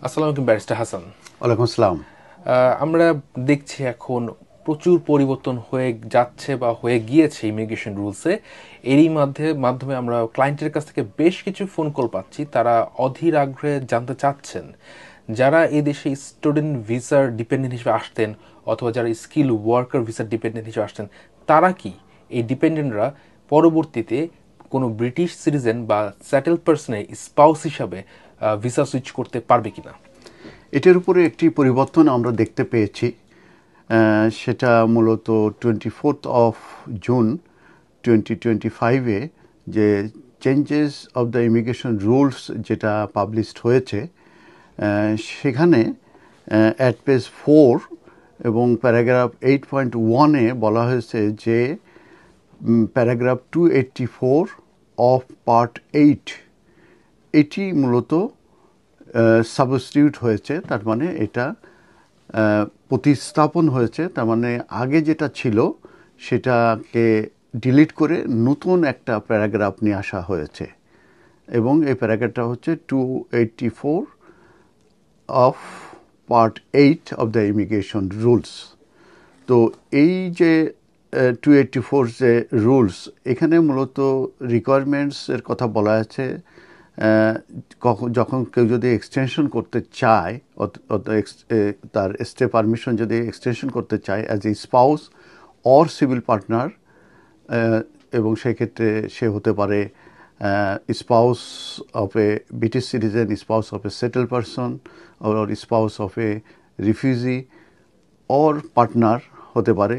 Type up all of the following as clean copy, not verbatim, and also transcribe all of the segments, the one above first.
আসসালামু আলাইকুম ব্যারিস্টার হাসান। ওয়ালাইকুম আসসালাম। আমরা দেখছি এখন প্রচুর পরিবর্তন হয়ে যাচ্ছে বা হয়ে গিয়েছে ইমিগ্রেশন রুলসে। এরই মাধ্যমে আমরা ক্লায়েন্টের কাছ থেকে বেশ কিছু ফোন কল পাচ্ছি, তারা অধীর আগ্রহে জানতে চাচ্ছেন যারা এই দেশে স্টুডেন্ট ভিসার ডিপেন্ডেন্ট হিসেবে আসতেন অথবা যারা স্কিল ওয়ার্কার ভিসার ডিপেন্ডেন্ট হিসেবে আসতেন, তারা কি এই ডিপেন্ডেন্টরা পরবর্তীতে কোনো ব্রিটিশ সিটিজেন বা সেটেলড পার্সনের স্পাউস হিসাবে ভিসা সুইচ করতে পারবে কিনা। এটার উপরে একটি পরিবর্তন আমরা দেখতে পেয়েছি। সেটা মূলত 24 জুন 2025-এ যে changes of the immigration rules যেটা পাবলিশড হয়েছে, সেখানে অ্যাট পেজ 4 এবং প্যারাগ্রাফ 8.1-এ বলা হয়েছে যে প্যারাগ্রাফ 284 অফ পার্ট 8 এটি মূলত সাবস্টিটিউট হয়েছে। তার মানে এটা প্রতিস্থাপন হয়েছে। তার মানে আগে যেটা ছিল সেটাকে ডিলিট করে নতুন একটা প্যারাগ্রাফ নিয়ে আসা হয়েছে, এবং এই প্যারাগ্রাফটা হচ্ছে 284 of part 8 of the immigration rules. তো এই যে 284 যে রুলস, এখানে মূলত রিকোয়ারমেন্টসের কথা বলা আছে। যখন কেউ যদি এক্সটেনশন করতে চায়, তার স্টে পারমিশন যদি এক্সটেনশন করতে চায় as a spouse or civil partner, এবং সেক্ষেত্রে সে হতে পারে spouse of a British citizen, spouse of a settle person, or spouse of a refugee or partner হতে পারে।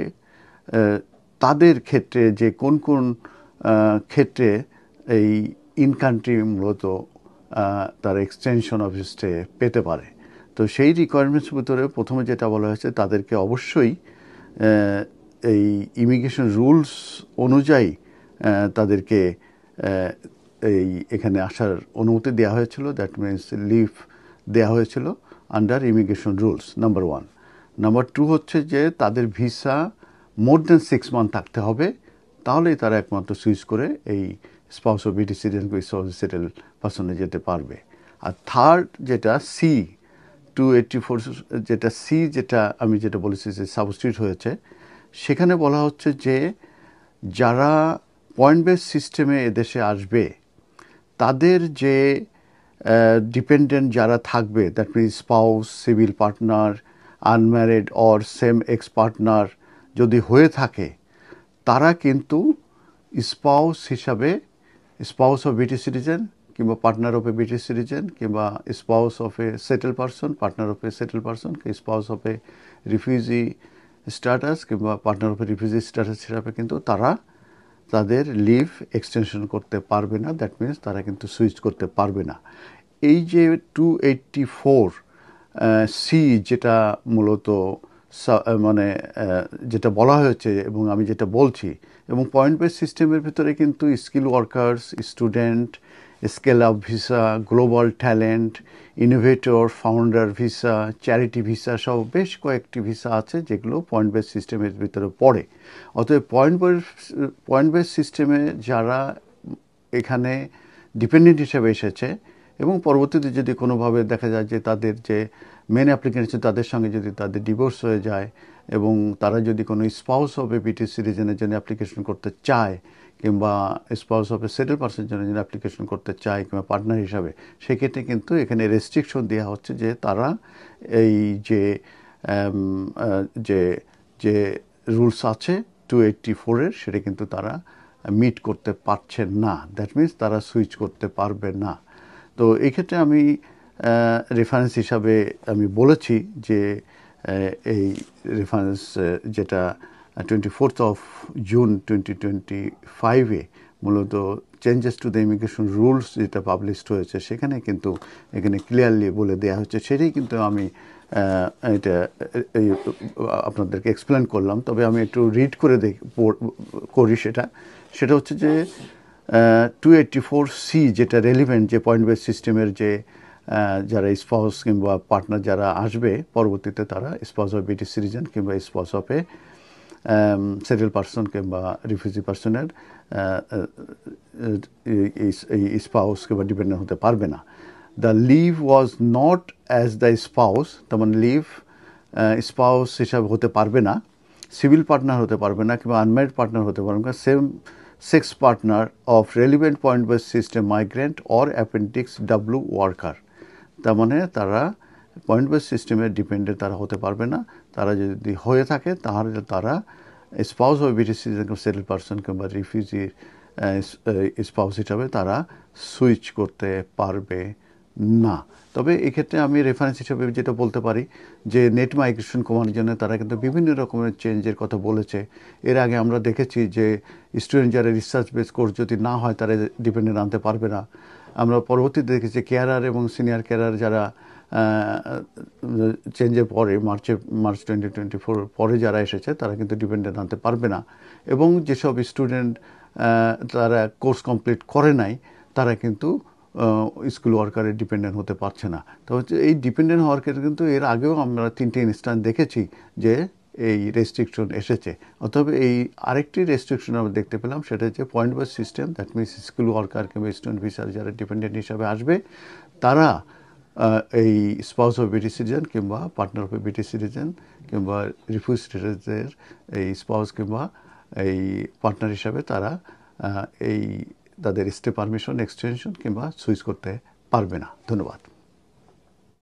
তাদের ক্ষেত্রে যে কোন কোন ক্ষেত্রে এই ইন কান্ট্রি মূলত তার এক্সটেনশন অফ স্টে পেতে পারে। তো সেই রিকোয়ারমেন্টসের ভিতরে প্রথমে যেটা বলা হয়েছে, তাদেরকে অবশ্যই এই ইমিগ্রেশন রুলস অনুযায়ী তাদেরকে এই এখানে আসার অনুমতি দেওয়া হয়েছিল। দ্যাট মিনস লিভ দেওয়া হয়েছিল under immigration rules, number 1। Number 2 হচ্ছে যে তাদের ভিসা মোর দেন 6 মান্থ থাকতে হবে, তাহলেই তারা একমাত্র সুইচ করে এই spouse of British citizen settle পার্সনে যেতে পারবে। আর থার্ড যেটা সি 284, যেটা সি, যেটা আমি যেটা বলেছি যে সাবস্টিটিউট হয়েছে, সেখানে বলা হচ্ছে যে যারা পয়েন্ট বেস সিস্টেমে এদেশে আসবে, তাদের যে ডিপেন্ডেন্ট যারা থাকবে, that means spouse, civil partner, unmarried or same sex partner যদি হয়ে থাকে, তারা কিন্তু স্পাউস হিসাবে স্পাউস অফ ব্রিটিশ সিটিজেন কিংবা partner of a British citizen কিংবা spouse of a settle person, partner of a settle person, spouse of a refugee status কিংবা partner of a refugee status হিসাবে কিন্তু তারা তাদের লিভ এক্সটেনশন করতে পারবে না। দ্যাট মিনস তারা কিন্তু সুইচ করতে পারবে না। এই যে 284 সি, যেটা মূলত মানে যেটা বলা হয়েছে এবং আমি যেটা বলছি, এবং পয়েন্ট বেস সিস্টেমের ভিতরে কিন্তু skill workers, student, scale up visa, global talent, innovator, founder visa, charity visa সহ বেশ কয়েকটি ভিসা আছে যেগুলো পয়েন্ট বেস সিস্টেমের ভিতরে পড়ে। অতএব পয়েন্ট বেস সিস্টেমে যারা এখানে ডিপেন্ডেন্ট হিসেবে এসেছে এবং পরবর্তীতে যদি কোনোভাবে দেখা যায় যে তাদের যে মেন অ্যাপ্লিকেন্ট আছে তাদের সঙ্গে যদি তাদের ডিভোর্স হয়ে যায় এবং তারা যদি কোনো স্পাউস অফ এ ব্রিটিশ সিটিজেনের জন্য অ্যাপ্লিকেশন করতে চায় কিংবা স্পাউস অফ এ সেটেল পার্সনের জন্য যদি অ্যাপ্লিকেশন করতে চায় কিংবা পার্টনার হিসাবে, সেক্ষেত্রে কিন্তু এখানে রেস্ট্রিকশন দেওয়া হচ্ছে যে তারা এই যে যে যে রুলস আছে 284-এর, সেটা কিন্তু তারা মিট করতে পারছেন না। দ্যাট মিনস তারা সুইচ করতে পারবে না। তো এই ক্ষেত্রে আমি রেফারেন্স হিসাবে আমি বলেছি যে এই রেফারেন্স যেটা 24 জুন 2025-এ মূলত changes to the immigration rules যেটা পাবলিশড হয়েছে, সেখানে কিন্তু এখানে ক্লিয়ারলি বলে দেওয়া হচ্ছে। সেটাই কিন্তু আমি এটা এই আপনাদেরকে এক্সপ্লেন করলাম। তবে আমি একটু রিড করে করি। সেটা হচ্ছে যে 284 সি যেটা রেলিভেন্ট, যে পয়েন্ট বেস সিস্টেমের যে যারা স্পাউস কিংবা পার্টনার যারা আসবে পরবর্তীতে, তারা স্পাউস অফ ব্রিটিশ সিটিজেন কিংবা spouse of a settle person কিংবা রিফিউজি পার্সনের এই স্পাউস কিংবা ডিপেন্ডেন্ট হতে পারবে না। The leave was not as the spouse, তার মানে লিভ স্পাউস হিসাবে হতে পারবে না, সিভিল পার্টনার হতে পারবে না, কিংবা আনম্যারিড পার্টনার হতে পারবে না, same sex partner of relevant point base system migrant or appendix W worker. তার মানে তারা পয়েন্ট বেস সিস্টেমের ডিপেন্ডেন্ট তারা হতে পারবে না। তারা যদি হয়ে থাকে তাহলে তারা spouse of British citizen, settle person কিংবা রিফিউজির স্পাউস হিসাবে তারা সুইচ করতে পারবে না। তবে এক্ষেত্রে আমি রেফারেন্স হিসেবে যেটা বলতে পারি যে নেট মাইগ্রেশন কমানোর জন্য তারা কিন্তু বিভিন্ন রকমের চেঞ্জের কথা বলেছে। এর আগে আমরা দেখেছি যে স্টুডেন্ট যারা রিসার্চ বেস কোর্স যদি না হয় তারা ডিপেন্ডেন্ট আনতে পারবে না। আমরা পরবর্তীতে দেখেছি কেয়ারার এবং সিনিয়র কেয়ারার যারা চেঞ্জের পরে মার্চ 2024 পরে যারা এসেছে তারা কিন্তু ডিপেন্ডেন্ট আনতে পারবে না। এবং যেসব স্টুডেন্ট তারা কোর্স কমপ্লিট করে নাই তারা কিন্তু স্কুল ওয়ার্কারের ডিপেন্ডেন্ট হতে পারছে না। তো হচ্ছে এই ডিপেন্ডেন্ট হওয়ার ক্ষেত্রে কিন্তু এর আগেও আমরা 3টে ইনস্ট্যান্স দেখেছি যে এই রেস্ট্রিকশন এসেছে। অথবা এই আরেকটি রেস্ট্রিকশন আমরা দেখতে পেলাম, সেটা হচ্ছে point base system. That means school worker কিংবা স্টুডেন্ট ভিসার যারা ডিপেন্ডেন্ট হিসাবে আসবে তারা এই স্পাউস অফ ব্রিটিশ সিটিজেন কিংবা পার্টনার অফ ব্রিটিশ সিটিজেন কিংবা রিফিউজ স্ট্যাটাসের এই স্পাউস কিংবা এই পার্টনার হিসাবে তারা এই তাদের স্টে পারমিশন এক্সটেনশন কিংবা সুইচ করতে পারবে না। ধন্যবাদ।